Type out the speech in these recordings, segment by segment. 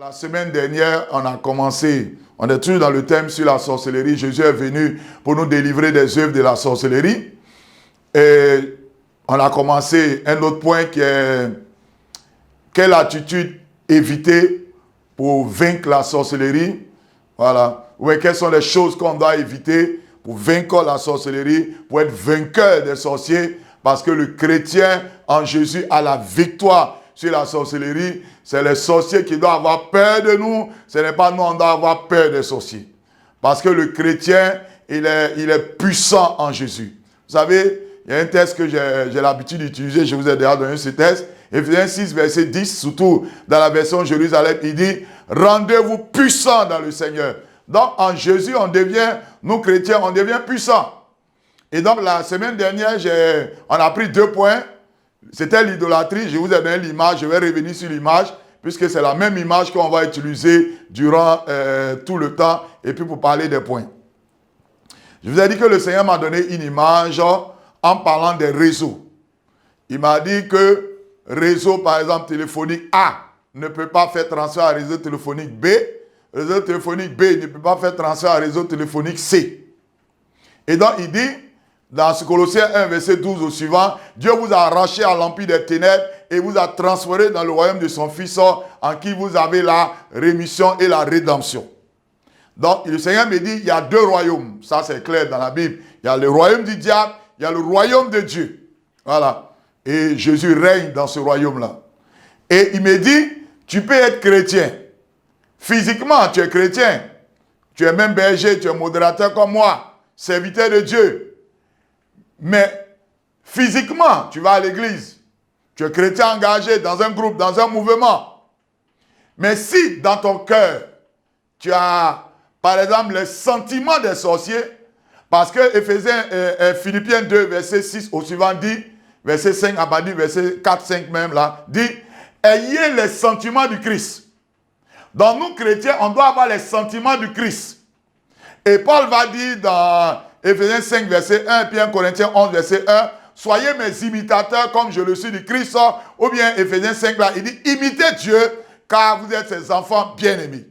La semaine dernière, on a commencé, on est toujours dans le thème sur la sorcellerie. Jésus est venu pour nous délivrer des œuvres de la sorcellerie. Et on a commencé un autre point qui est quelle attitude éviter pour vaincre la sorcellerie. Voilà. Ouais, quelles sont les choses qu'on doit éviter pour vaincre la sorcellerie, pour être vainqueur des sorciers, parce que le chrétien en Jésus a la victoire sur la sorcellerie. C'est les sorciers qui doivent avoir peur de nous, ce n'est pas nous, on doit avoir peur des sorciers. Parce que le chrétien, il est puissant en Jésus. Vous savez, il y a un texte que j'ai l'habitude d'utiliser, je vous ai déjà donné ce texte, Éphésiens 6, verset 10, surtout dans la version Jérusalem, il dit « Rendez-vous puissants dans le Seigneur ». Donc en Jésus, on devient, nous chrétiens, on devient puissants. Et donc la semaine dernière, on a pris 2 points. C'était l'idolâtrie, je vous ai donné l'image, je vais revenir sur l'image, puisque c'est la même image qu'on va utiliser durant tout le temps, et puis pour parler des points. Je vous ai dit que le Seigneur m'a donné une image en parlant des réseaux. Il m'a dit que réseau, par exemple, téléphonique A ne peut pas faire transfert à réseau téléphonique B. Réseau téléphonique B ne peut pas faire transfert à réseau téléphonique C. Et donc, il dit, dans ce Colossiens 1, verset 12 au suivant, Dieu vous a arraché à l'empire des ténèbres et vous a transféré dans le royaume de son Fils en qui vous avez la rémission et la rédemption. Donc, le Seigneur me dit, il y a 2 royaumes. Ça, c'est clair dans la Bible. Il y a le royaume du diable, il y a le royaume de Dieu. Voilà. Et Jésus règne dans ce royaume-là. Et il me dit, tu peux être chrétien. Physiquement, tu es chrétien. Tu es même berger, tu es modérateur comme moi, serviteur de Dieu. Mais physiquement, tu vas à l'église. Tu es chrétien engagé dans un groupe, dans un mouvement. Mais si dans ton cœur, tu as, par exemple, les sentiments des sorciers, parce que Philippiens 2, verset 6 au suivant dit, verset 5 à pas dit, verset 4, 5 même là, dit, ayez les sentiments du Christ. Donc nous chrétiens, on doit avoir les sentiments du Christ. Et Paul va dire dans Éphésiens 5, verset 1, puis 1 Corinthiens 11, verset 1, soyez mes imitateurs comme je le suis du Christ, ou bien Éphésiens 5 là, il dit, imitez Dieu, car vous êtes ses enfants bien-aimés.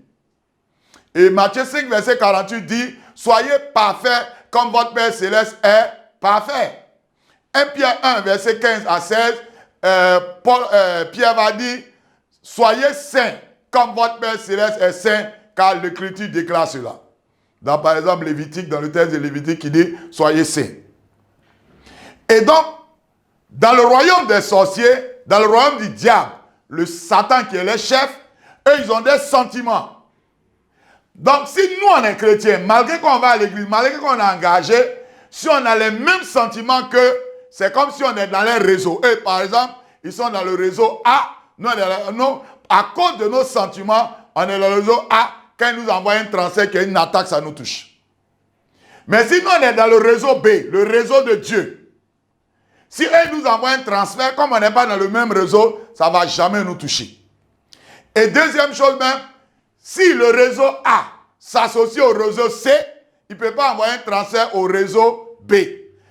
Et Matthieu 5, verset 48 dit, soyez parfaits comme votre Père Céleste est parfait. 1 Pierre 1, verset 15 à 16, Pierre va dire, soyez saints comme votre Père Céleste est saint, car l'Écriture déclare cela. Dans, par exemple, Lévitique, dans le texte de Lévitique, il dit, soyez saints. Et donc, dans le royaume des sorciers, dans le royaume du diable, le Satan qui est le chef, eux, ils ont des sentiments. Donc, si nous, on est chrétiens, malgré qu'on va à l'église, malgré qu'on est engagé, si on a les mêmes sentiments que, c'est comme si on est dans les réseaux. Eux, par exemple, ils sont dans le réseau A. Nous, à cause de nos sentiments, on est dans le réseau A. Quand ils nous envoient un transfert, qu'il y a une attaque, ça nous touche. Mais si nous, on est dans le réseau B, le réseau de Dieu, si eux nous envoient un transfert, comme on n'est pas dans le même réseau, ça ne va jamais nous toucher. Et deuxième chose même, si le réseau A s'associe au réseau C, il ne peut pas envoyer un transfert au réseau B.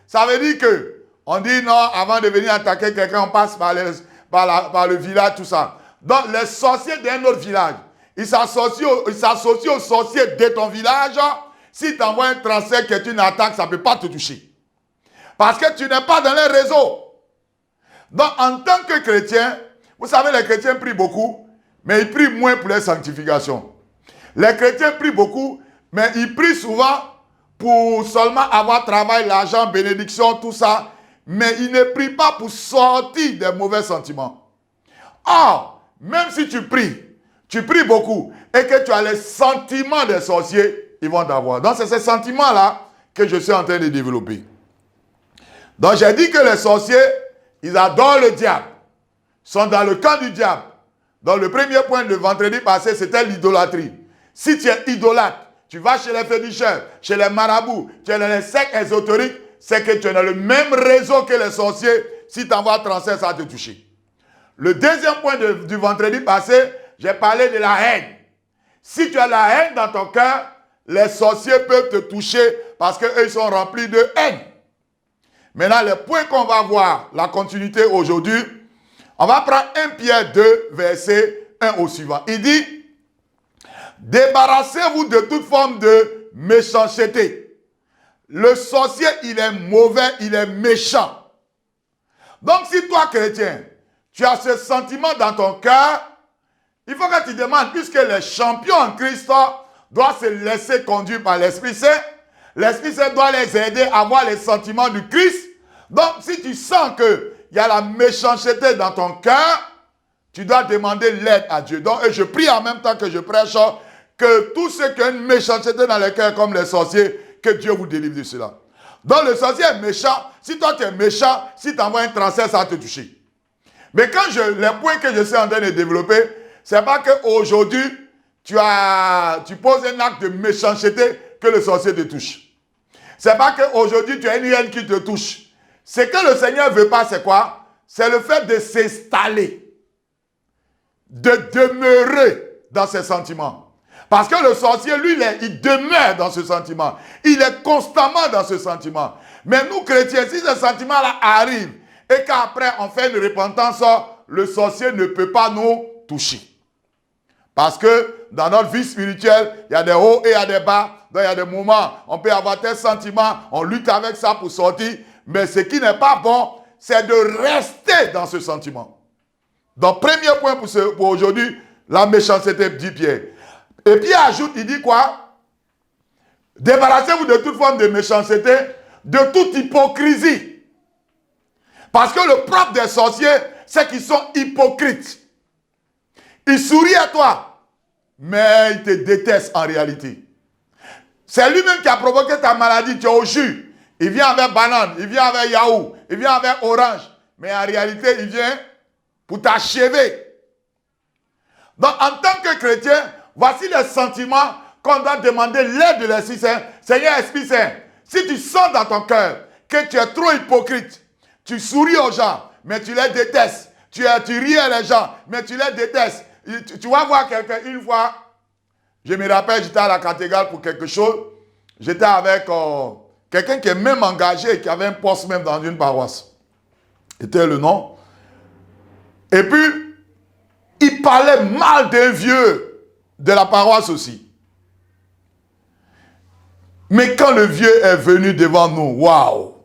Ça veut dire que on dit non, avant de venir attaquer quelqu'un, on passe par le village, tout ça. Donc les sorciers d'un autre village, ils s'associent aux sorciers de ton village. Si tu envoies un transfert qui est une attaque, ça ne peut pas te toucher. Parce que tu n'es pas dans les réseaux. Donc en tant que chrétien, vous savez, les chrétiens prient beaucoup, mais ils prient moins pour leur sanctification. Les chrétiens prient beaucoup, mais ils prient souvent pour seulement avoir travail, l'argent, bénédiction, tout ça. Mais ils ne prient pas pour sortir des mauvais sentiments. Or, même si tu pries beaucoup, et que tu as les sentiments des sorciers, ils vont t'avoir. Donc c'est ces sentiments-là que je suis en train de développer. Donc j'ai dit que les sorciers, ils adorent le diable. Ils sont dans le camp du diable. Donc le premier point de vendredi passé, c'était l'idolâtrie. Si tu es idolâtre, tu vas chez les féticheurs, chez les marabouts, tu es dans les sectes ésotériques, c'est que tu es dans le même réseau que les sorciers. Si tu envoies transfert, ça va te toucher. Le deuxième point du vendredi passé, j'ai parlé de la haine. Si tu as la haine dans ton cœur, les sorciers peuvent te toucher parce qu'eux ils sont remplis de haine. Maintenant, les points qu'on va voir, la continuité aujourd'hui, on va prendre 1 Pierre 2, verset 1 au suivant. Il dit, Débarrassez-vous de toute forme de méchanceté. Le sorcier, il est mauvais, il est méchant. Donc si toi, chrétien, tu as ce sentiment dans ton cœur, il faut que tu demandes, puisque les champions en Christ doivent se laisser conduire par l'Esprit Saint, l'Esprit Saint doit les aider à avoir les sentiments du Christ. Donc si tu sens qu'il y a la méchanceté dans ton cœur, tu dois demander l'aide à Dieu. Donc, et je prie en même temps que je prêche que tous ceux qui ont une méchanceté dans le cœur comme les sorciers, que Dieu vous délivre de cela. Donc le sorcier est méchant. Si toi tu es méchant, si tu envoies un transfert, ça va te toucher. Mais quand les points que je suis en train de développer, c'est pas qu'aujourd'hui, tu poses un acte de méchanceté que le sorcier te touche. C'est pas qu'aujourd'hui, tu as une hyène qui te touche. Ce que le Seigneur ne veut pas, c'est quoi? C'est le fait de s'installer, de demeurer dans ses sentiments. Parce que le sorcier, lui, il demeure dans ce sentiment. Il est constamment dans ce sentiment. Mais nous, chrétiens, si ce sentiment-là arrive et qu'après on fait une repentance, le sorcier ne peut pas nous toucher. Parce que dans notre vie spirituelle, il y a des hauts et il y a des bas. Donc il y a des moments, on peut avoir tel sentiment, on lutte avec ça pour sortir. Mais ce qui n'est pas bon, c'est de rester dans ce sentiment. Donc premier point pour aujourd'hui, la méchanceté, dit Pierre. Et puis il ajoute, il dit quoi? Débarrassez-vous de toute forme de méchanceté, de toute hypocrisie. Parce que le propre des sorciers, c'est qu'ils sont hypocrites. Ils sourient à toi, mais ils te détestent en réalité. C'est lui-même qui a provoqué ta maladie, tu es au jus. Il vient avec banane, il vient avec yaourt, il vient avec orange. Mais en réalité, il vient pour t'achever. Donc en tant que chrétien, voici les sentiments qu'on doit demander l'aide de l'Esprit Saint. Seigneur Esprit Saint, si tu sens dans ton cœur que tu es trop hypocrite, tu souris aux gens, mais tu les détestes. Tu ris à les gens, mais tu les détestes. Tu vas voir quelqu'un une fois, je me rappelle, j'étais à la cathédrale pour quelque chose. J'étais avec quelqu'un qui est même engagé, qui avait un poste même dans une paroisse. C'était le nom. Et puis, il parlait mal d'un vieux de la paroisse aussi. Mais quand le vieux est venu devant nous, waouh!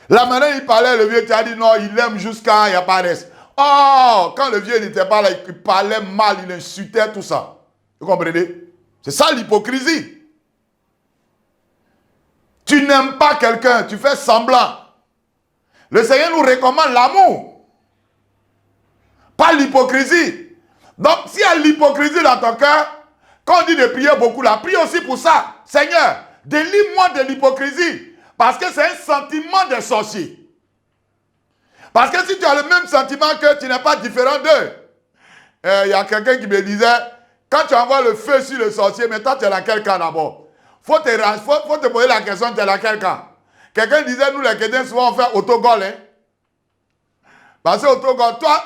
La manière il parlait, le vieux t'a dit non, il aime jusqu'à il n'y a pas de reste. Oh, quand le vieux n'était pas là, il parlait mal, il insultait, tout ça. Vous comprenez? C'est ça l'hypocrisie. Tu n'aimes pas quelqu'un, tu fais semblant. Le Seigneur nous recommande l'amour, pas l'hypocrisie. Donc, s'il y a l'hypocrisie dans ton cœur, quand on dit de prier beaucoup, là, prie aussi pour ça. Seigneur, délivre-moi de l'hypocrisie. Parce que c'est un sentiment de sorcier. Parce que si tu as le même sentiment que tu n'es pas différent d'eux. Il y a quelqu'un qui me disait, quand tu envoies le feu sur le sorcier, mais toi tu es dans quel camp d'abord? Faut te poser la question, tu es dans quel camp? Quelqu'un disait, nous les chrétiens, souvent on fait autogol. Hein? Parce que autogol, toi,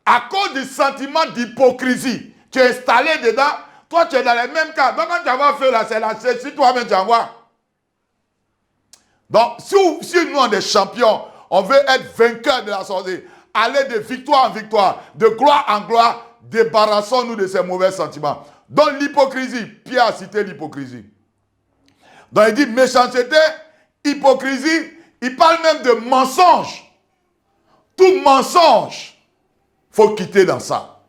à cause du sentiment d'hypocrisie, tu es installé dedans, toi tu es dans les mêmes cas. Donc quand tu envoies le feu là, c'est si toi-même tu envoies. Donc, si nous, on est champions, on veut être vainqueurs de la sorcellerie, aller de victoire en victoire, de gloire en gloire, débarrassons-nous de ces mauvais sentiments. Donc, l'hypocrisie, Pierre a cité l'hypocrisie. Donc, il dit méchanceté, hypocrisie, il parle même de mensonge. Tout mensonge, il faut quitter dans ça.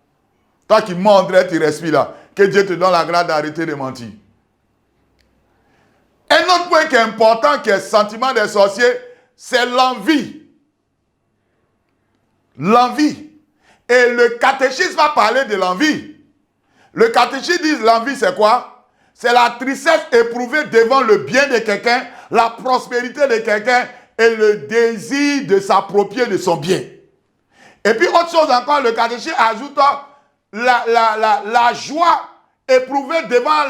Toi qui mens, André, tu respires là. Que Dieu te donne la grâce d'arrêter de mentir. Un autre point qui est important, qui est le sentiment des sorciers, c'est l'envie. L'envie. Et le catéchisme va parler de l'envie. Le catéchisme dit l'envie, c'est quoi? C'est la tristesse éprouvée devant le bien de quelqu'un, la prospérité de quelqu'un et le désir de s'approprier de son bien. Et puis autre chose encore, le catéchisme ajoute la joie éprouvée devant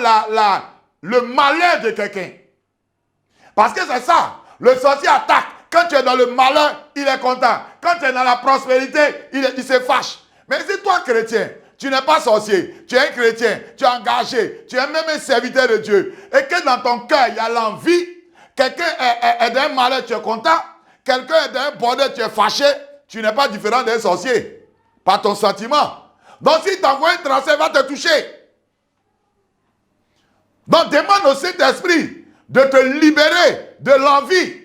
le malheur de quelqu'un. Parce que c'est ça. Le sorcier attaque. Quand tu es dans le malheur, il est content. Quand tu es dans la prospérité, il se fâche. Mais si toi, chrétien, tu n'es pas sorcier, tu es un chrétien, tu es engagé, tu es même un serviteur de Dieu, et que dans ton cœur, il y a l'envie, quelqu'un est dans un malheur, tu es content, quelqu'un est dans un bordel, tu es fâché, tu n'es pas différent d'un sorcier, par ton sentiment. Donc si tu envoies un transfert, il va te toucher. Donc demande au Saint-Esprit de te libérer de l'envie.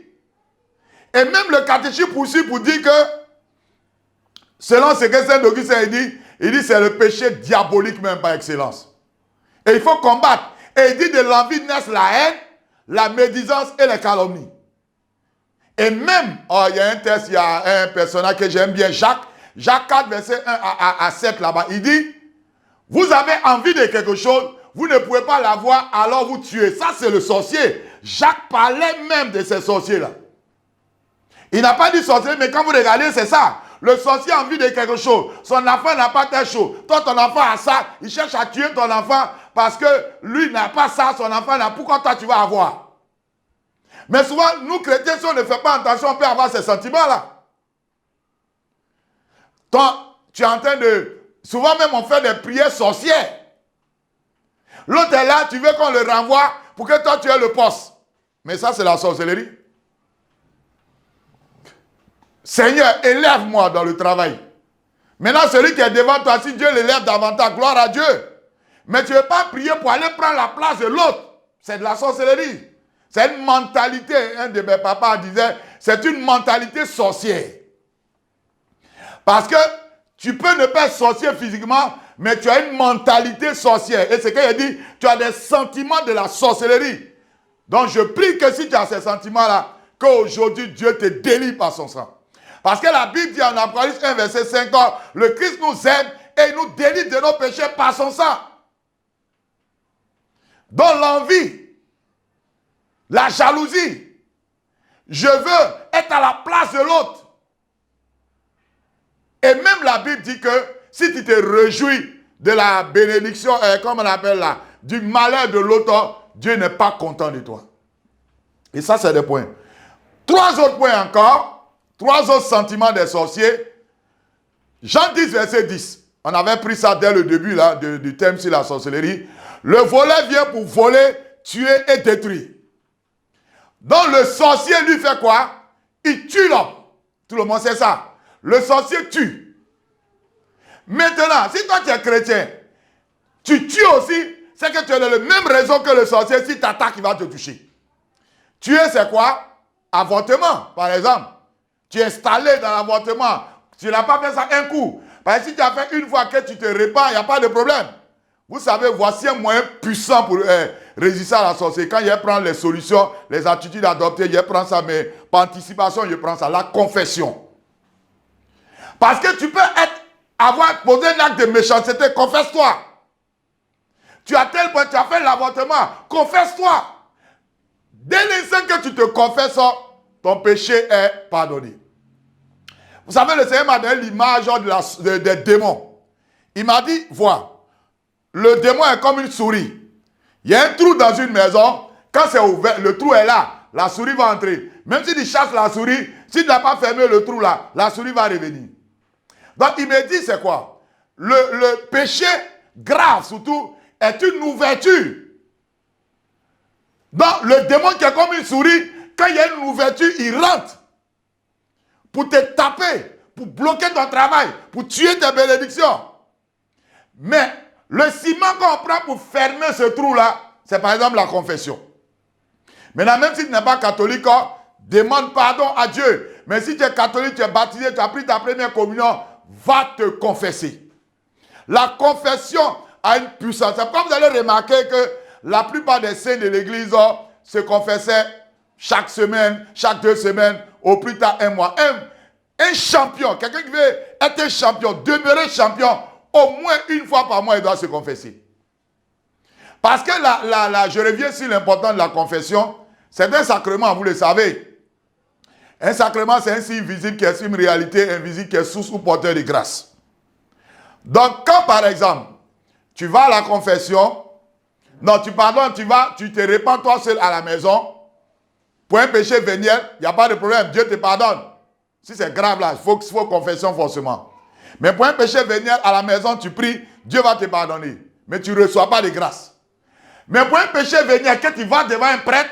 Et même le catéchisme poursuit pour dire que, selon ce que Saint Augustin dit c'est le péché diabolique même par excellence. Et il faut combattre. Et il dit de l'envie naissent la haine, la médisance et les calomnies. Et même, il y a un texte, il y a un personnage que j'aime bien, Jacques 4, verset 1 à 7 là-bas. Il dit, vous avez envie de quelque chose, vous ne pouvez pas l'avoir, alors vous tuez. Ça, c'est le sorcier. Jacques parlait même de ces sorciers-là. Il n'a pas dit sorcier, mais quand vous regardez, c'est ça. Le sorcier a envie de quelque chose. Son enfant n'a pas telle chose. Toi, ton enfant a ça. Il cherche à tuer ton enfant parce que lui n'a pas ça, son enfant n'a. Pourquoi toi, tu vas avoir? Mais souvent, nous, chrétiens, si on ne fait pas attention, on peut avoir ces sentiments-là. Tu es en train de... Souvent même, on fait des prières sorcières. L'autre est là, tu veux qu'on le renvoie pour que toi, tu aies le poste. Mais ça, c'est la sorcellerie. Seigneur, élève-moi dans le travail. Maintenant, celui qui est devant toi, si Dieu l'élève davantage, gloire à Dieu. Mais tu ne veux pas prier pour aller prendre la place de l'autre. C'est de la sorcellerie. C'est une mentalité. Un de mes papas disait, c'est une mentalité sorcière. Parce que tu peux ne pas être sorcier physiquement, mais tu as une mentalité sorcière. Et c'est qu'il a dit, tu as des sentiments de la sorcellerie. Donc je prie que si tu as ces sentiments-là, qu'aujourd'hui Dieu te délivre par son sang. Parce que la Bible dit en Apocalypse 1, verset 5, le Christ nous aime et il nous délivre de nos péchés par son sang. Donc l'envie, la jalousie, je veux être à la place de l'autre. Et même la Bible dit que si tu te réjouis de la bénédiction, comme on appelle là, du malheur de l'autre, Dieu n'est pas content de toi. Et ça, c'est des points. 3 autres points encore. 3 autres sentiments des sorciers. Jean 10, verset 10. On avait pris ça dès le début là, du thème sur la sorcellerie. Le voleur vient pour voler, tuer et détruire. Donc le sorcier lui fait quoi? Il tue l'homme. Tout le monde sait ça. Le sorcier tue. Maintenant, si toi tu es chrétien, tu tues aussi, c'est que tu as la même raison que le sorcier. Si tu attaques, il va te toucher. Tuer, c'est quoi? Avortement, par exemple. Tu es installé dans l'avortement. Tu n'as pas fait ça un coup. Parce que si tu as fait une fois que tu te répands, il n'y a pas de problème. Vous savez, voici un moyen puissant pour résister à la sorcellerie. Quand je prends les solutions, les attitudes adoptées, je prends ça, mais par anticipation, je prends ça. La confession. Parce que tu peux avoir posé un acte de méchanceté, confesse-toi. Tu as tel point, tu as fait l'avortement, confesse-toi. Dès l'instant que tu te confesses, ton péché est pardonné. Vous savez, le Seigneur m'a donné l'image des démons. Il m'a dit, vois, le démon est comme une souris. Il y a un trou dans une maison. Quand c'est ouvert, le trou est là. La souris va entrer. Même si tu chasses la souris, si tu n'as pas fermé le trou là, la souris va revenir. Donc il me dit, c'est quoi? Le péché grave surtout est une ouverture. Donc le démon qui est comme une souris, quand il y a une ouverture, il rentre pour te taper, pour bloquer ton travail, pour tuer tes bénédictions. Mais le ciment qu'on prend pour fermer ce trou-là, c'est par exemple la confession. Maintenant, même si tu n'es pas catholique, demande pardon à Dieu. Mais si tu es catholique, tu es baptisé, tu as pris ta première communion, va te confesser. La confession a une puissance. C'est comme vous allez remarquer que la plupart des saints de l'église se confessaient chaque semaine, chaque 2 semaines, au plus tard 1 mois. Un champion, quelqu'un qui veut être champion, demeurer champion, au moins une fois par mois, il doit se confesser. Parce que je reviens sur l'importance de la confession. C'est un sacrement, vous le savez. Un sacrement, c'est un signe visible qui exprime une réalité invisible qui est source ou porteur de grâce. Donc, quand par exemple, tu vas à la confession, non, tu pardonnes, tu te répands toi seul à la maison, pour un péché véniel, il n'y a pas de problème, Dieu te pardonne. Si c'est grave là, il faut confession forcément. Mais pour un péché véniel à la maison, tu pries, Dieu va te pardonner. Mais tu ne reçois pas de grâce. Mais pour un péché véniel, quand tu vas devant un prêtre,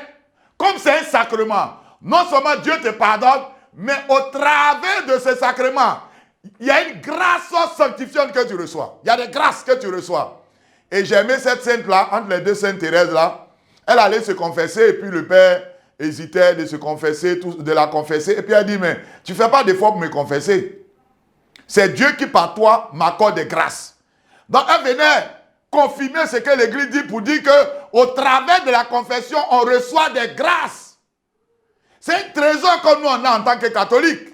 comme c'est un sacrement, non seulement Dieu te pardonne, mais au travers de ce sacrement, il y a une grâce sanctifiante que tu reçois. Il y a des grâces que tu reçois. Et j'ai aimé cette sainte-là, entre les deux saintes Thérèse-là. Elle allait se confesser et puis le père hésitait de se confesser, de la confesser. Et puis elle dit, mais tu ne fais pas d'effort pour me confesser. C'est Dieu qui par toi m'accorde des grâces. Donc elle venait confirmer ce que l'Église dit pour dire qu'au travers de la confession, on reçoit des grâces. C'est un trésor que nous on a en tant que catholiques.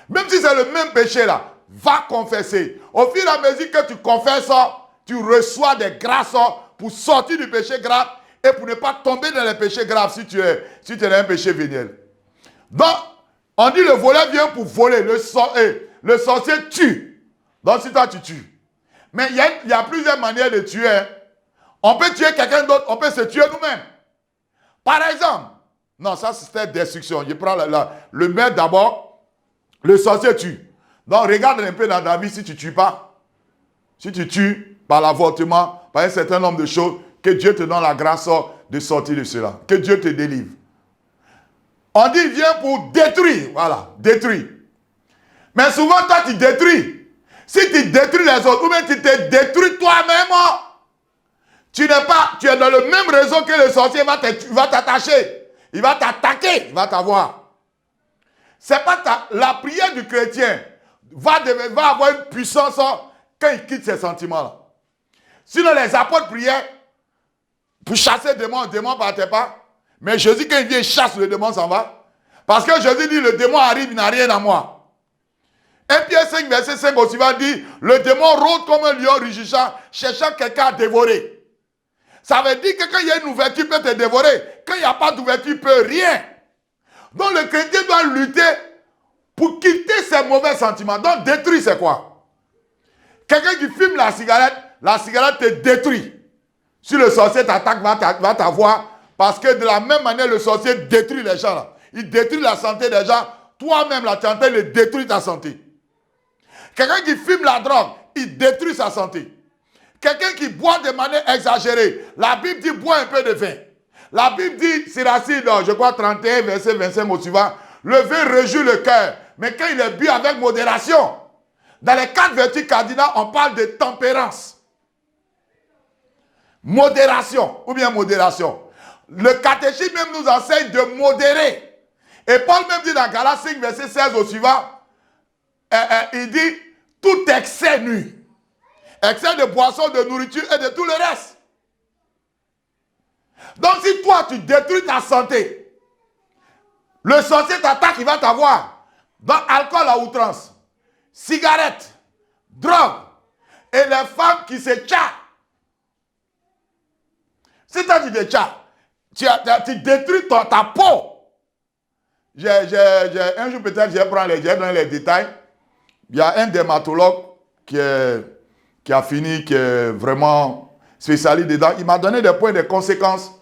Même si c'est le même péché là, va confesser. Au fur et à mesure que tu confesses, tu reçois des grâces pour sortir du péché grave et pour ne pas tomber dans les péchés graves si tu es un péché véniel. Donc, on dit le voleur vient pour voler, le sorcier tue. Donc, si toi tu tues. Mais il y a plusieurs manières de tuer. On peut tuer quelqu'un d'autre, on peut se tuer nous-mêmes. Par exemple, non, ça c'était destruction. Je prends le maître d'abord. Le sorcier tue. Donc, regarde un peu dans ta vie si tu ne tues pas. Si tu tues par l'avortement, par un certain nombre de choses, que Dieu te donne la grâce de sortir de cela. Que Dieu te délivre. On dit, il vient pour détruire. Voilà, détruire. Mais souvent, toi, tu détruis. Si tu détruis les autres, ou bien tu te détruis toi-même, tu es dans le même réseau que le sorcier va t'attacher. Il va t'attaquer, il va t'avoir. C'est pas la prière du chrétien va avoir une puissance quand il quitte ces sentiments-là. Sinon, les apôtres priaient pour chasser le démon ne partait pas. Mais Jésus, quand il vient, il chasse, le démon s'en va. Parce que Jésus dit, le démon arrive, il n'a rien à moi. 1 Pierre 5, verset 5 aussi va dire, le démon rôde comme un lion rugissant, cherchant quelqu'un à dévorer. Ça veut dire que quand il y a une ouverture, il peut te dévorer. Quand il n'y a pas d'ouverture, il ne peut rien. Donc le chrétien doit lutter pour quitter ses mauvais sentiments. Donc détruire, c'est quoi? Quelqu'un qui fume la cigarette te détruit. Si le sorcier t'attaque, va t'avoir. Parce que de la même manière, le sorcier détruit les gens. Là. Il détruit la santé des gens. Toi-même, la santé, il détruit ta santé. Quelqu'un qui fume la drogue, il détruit sa santé. Quelqu'un qui boit de manière exagérée. La Bible dit, bois un peu de vin. La Bible dit, Siracide, je crois 31, verset 25 au suivant, le vin réjouit le cœur, mais quand il est bu avec modération. Dans les 4 vertus cardinales, on parle de tempérance. Modération, ou bien modération. Le catéchisme même nous enseigne de modérer. Et Paul même dit dans Galates 5, verset 16 au suivant, il dit, tout excès nuit. Excès de boisson, de nourriture et de tout le reste. Donc si toi tu détruis ta santé, le sorcier t'attaque, il va t'avoir. Donc alcool à outrance, cigarette, drogue et les femmes qui se tchattent. Si toi tu te tchattes, tu détruis ta peau. Un jour peut-être je vais prendre les détails. Il y a un dermatologue qui a fini, qui est vraiment spécialiste dedans. Il m'a donné des points de conséquences.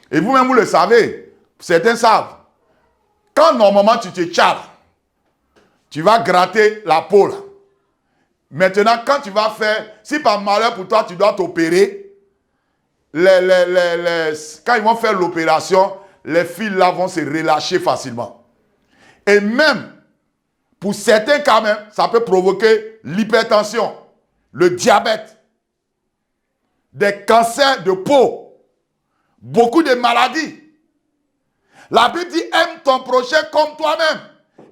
Et vous-même, vous le savez. Certains savent. Quand normalement tu te tchattes, tu vas gratter la peau là. Maintenant, quand tu vas faire, si par malheur pour toi, tu dois t'opérer, quand ils vont faire l'opération, les fils là vont se relâcher facilement. Et même, pour certains cas même, ça peut provoquer l'hypertension, le diabète, des cancers de peau, beaucoup de maladies. La Bible dit, aime ton prochain comme toi-même.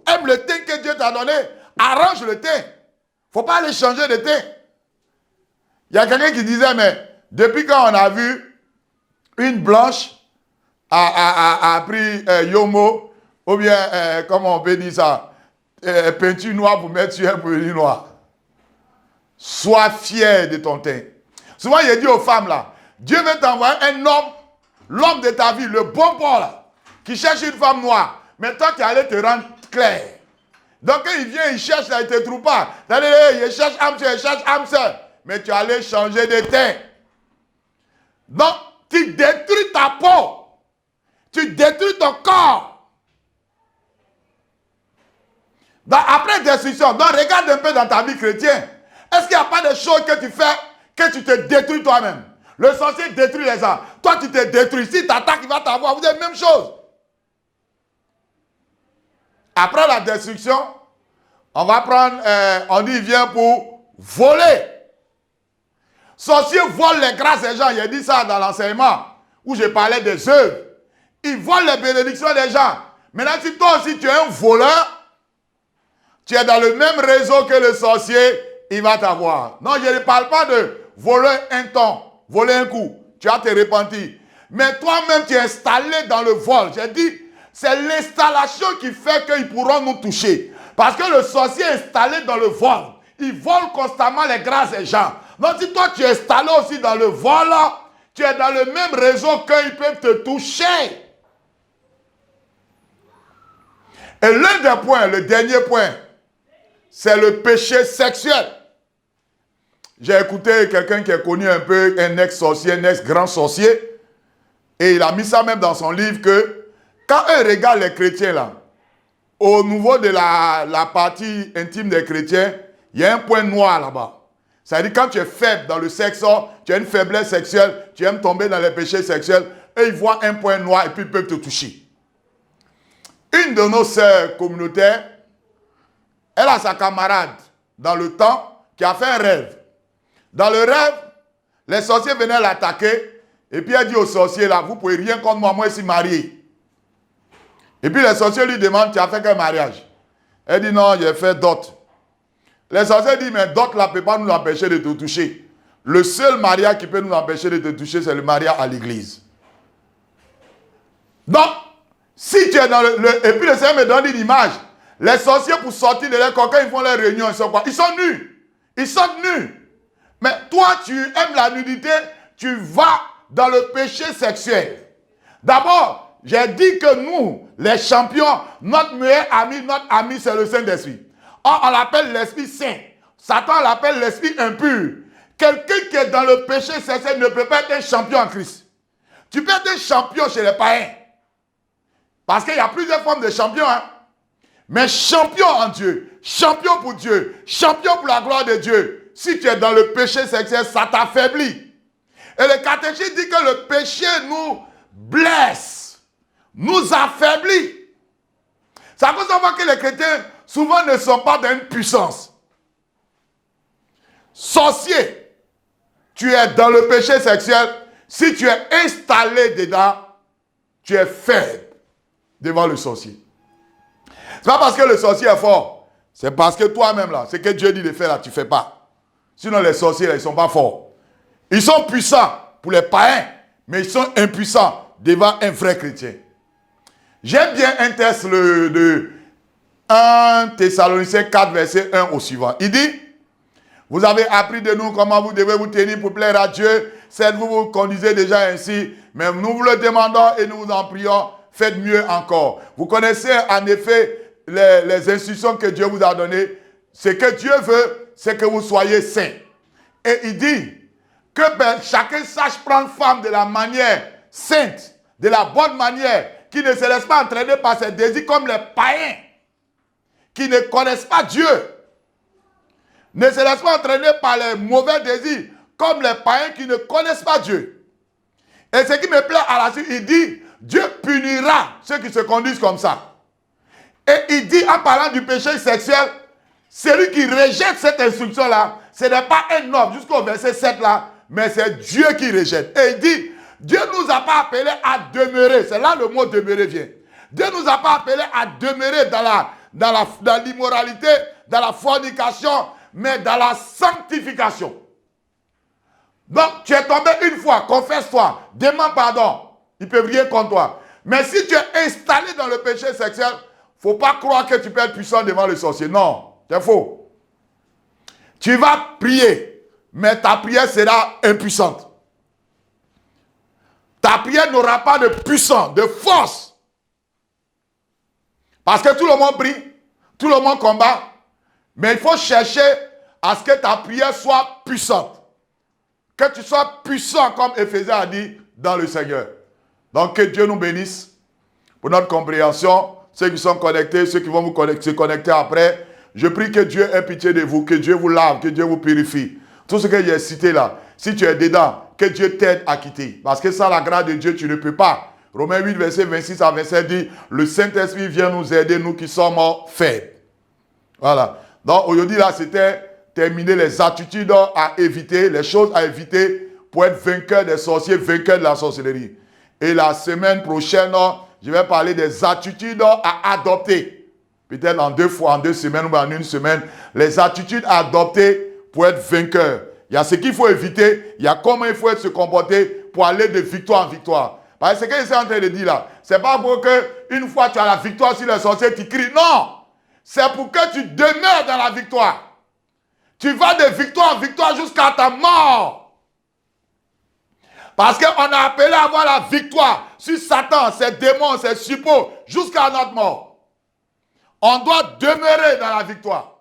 Aime le teint que Dieu t'a donné. Arrange le teint. Il ne faut pas aller changer de teint. Il y a quelqu'un qui disait, mais depuis quand on a vu une blanche a pris Yomo, ou bien, comment on peut dire ça, peinture noire pour mettre sur un produit noir. Sois fier de ton teint. Souvent, il dit aux femmes là, Dieu veut t'envoyer un homme, l'homme de ta vie, le bon Paul là, qui cherche une femme noire. Mais toi, tu allais te rendre clair. Donc, quand il vient, il cherche, là, il ne te trouve pas. Il cherche âme sœur, il cherche âme sœur. Mais tu allais changer de teint. Donc, tu détruis ta peau. Tu détruis ton corps. Donc, après destruction, donc regarde un peu dans ta vie chrétienne. Est-ce qu'il n'y a pas de choses que tu fais que tu te détruis toi-même? Le sorcier détruit les gens. Toi, tu te détruis. Si tu attaques, il va t'avoir. Vous êtes la même chose. Après la destruction, on va prendre, on dit, il vient pour voler. Sorciers volent les grâces des gens. J'ai dit ça dans l'enseignement où je parlais des œuvres. Ils volent les bénédictions des gens. Maintenant, si toi aussi tu es un voleur, tu es dans le même réseau que le sorcier, il va t'avoir. Non, je ne parle pas de voler un temps, voler un coup. Tu as te repentir. Mais toi-même, tu es installé dans le vol. J'ai dit, c'est l'installation qui fait qu'ils pourront nous toucher. Parce que le sorcier est installé dans le vol. Il vole constamment les grâces des gens. Donc si toi, tu es installé aussi dans le vol, tu es dans le même réseau qu'ils peuvent te toucher. Et l'un des points, le dernier point, c'est le péché sexuel. J'ai écouté quelqu'un qui est connu un peu, un ex-sorcier, un ex-grand sorcier, et il a mis ça même dans son livre que quand eux regardent les chrétiens là, au niveau de la partie intime des chrétiens, il y a un point noir là-bas. C'est-à-dire quand tu es faible dans le sexe, tu as une faiblesse sexuelle, tu aimes tomber dans les péchés sexuels, eux ils voient un point noir et puis ils peuvent te toucher. Une de nos sœurs communautaires, elle a sa camarade dans le temps qui a fait un rêve. Dans le rêve, les sorciers venaient l'attaquer et puis elle dit aux sorciers là, vous ne pouvez rien contre moi, moi je suis marié. Et puis les sorciers lui demandent, tu as fait quel mariage? Elle dit non, j'ai fait dot. Les sorciers disent, mais dot là ne peut pas nous empêcher de te toucher. Le seul mariage qui peut nous empêcher de te toucher, c'est le mariage à l'église. Donc, si tu es dans et puis le Seigneur me donne une image. Les sorciers pour sortir de leur corps, quand ils font leur réunion, ils sont quoi? Ils sont nus. Ils sont nus. Mais toi, tu aimes la nudité, tu vas dans le péché sexuel. D'abord, j'ai dit que nous, les champions, notre meilleur ami, c'est le Saint-Esprit. Or, on l'appelle l'Esprit Saint. Satan l'appelle l'Esprit impur. Quelqu'un qui est dans le péché sexuel ne peut pas être un champion en Christ. Tu peux être un champion chez les païens. Parce qu'il y a plusieurs formes de champions. Hein? Mais champion en Dieu, champion pour Dieu, champion pour la gloire de Dieu. Si tu es dans le péché sexuel, ça t'affaiblit. Et le catéchisme dit que le péché nous blesse, nous affaiblit. C'est à cause de ça que les chrétiens souvent ne sont pas dans une puissance. Sorcier, tu es dans le péché sexuel. Si tu es installé dedans, tu es faible devant le sorcier. Ce n'est pas parce que le sorcier est fort. C'est parce que toi-même, là, ce que Dieu dit de faire, là, tu ne fais pas. Sinon, les sorciers, là, ils ne sont pas forts. Ils sont puissants pour les païens, mais ils sont impuissants devant un vrai chrétien. J'aime bien un texte de 1 Thessaloniciens 4, verset 1 au suivant. Il dit, vous avez appris de nous comment vous devez vous tenir pour plaire à Dieu. Certes, vous vous conduisez déjà ainsi, mais nous vous le demandons et nous vous en prions. Faites mieux encore. Vous connaissez en effet les instructions que Dieu vous a données. Ce que Dieu veut, c'est que vous soyez saints. Et il dit que chacun sache prendre femme de la manière sainte, de la bonne manière, qui ne se laisse pas entraîner par ses désirs comme les païens, qui ne connaissent pas Dieu. Ne se laisse pas entraîner par les mauvais désirs, comme les païens qui ne connaissent pas Dieu. Et ce qui me plaît à la suite, il dit, Dieu punira ceux qui se conduisent comme ça. Et il dit, en parlant du péché sexuel, celui qui rejette cette instruction-là, ce n'est pas un homme, jusqu'au verset 7 là, mais c'est Dieu qui rejette. Et il dit, Dieu ne nous a pas appelés à demeurer. C'est là le mot demeurer vient. Dieu ne nous a pas appelés à demeurer dans l'immoralité, dans la fornication, mais dans la sanctification. Donc, tu es tombé une fois, confesse-toi, demande pardon. Ils ne peuvent rien contre toi. Mais si tu es installé dans le péché sexuel, il ne faut pas croire que tu peux être puissant devant le sorcier. Non, c'est faux. Tu vas prier, mais ta prière sera impuissante. Ta prière n'aura pas de puissance, de force. Parce que tout le monde prie, tout le monde combat, mais il faut chercher à ce que ta prière soit puissante. Que tu sois puissant, comme Éphésiens a dit, dans le Seigneur. Donc, que Dieu nous bénisse pour notre compréhension. Ceux qui sont connectés, ceux qui vont se connecter après. Je prie que Dieu ait pitié de vous, que Dieu vous lave, que Dieu vous purifie. Tout ce que j'ai cité là, si tu es dedans, que Dieu t'aide à quitter. Parce que sans la grâce de Dieu, tu ne peux pas. Romains 8, verset 26 à 27 dit, le Saint-Esprit vient nous aider, nous qui sommes faibles. Voilà. Donc, aujourd'hui là, c'était terminer les attitudes à éviter, les choses à éviter pour être vainqueur des sorciers, vainqueur de la sorcellerie. Et la semaine prochaine, je vais parler des attitudes à adopter. Peut-être en 2 fois, en 2 semaines ou en 1 semaine. Les attitudes à adopter pour être vainqueur. Il y a ce qu'il faut éviter. Il y a comment il faut se comporter pour aller de victoire en victoire. Parce que ce que je suis en train de dire là, c'est pas pour que une fois tu as la victoire sur les sorciers, tu cries. Non! C'est pour que tu demeures dans la victoire. Tu vas de victoire en victoire jusqu'à ta mort. Parce qu'on a appelé à avoir la victoire sur Satan, ses démons, ses suppôts, jusqu'à notre mort. On doit demeurer dans la victoire.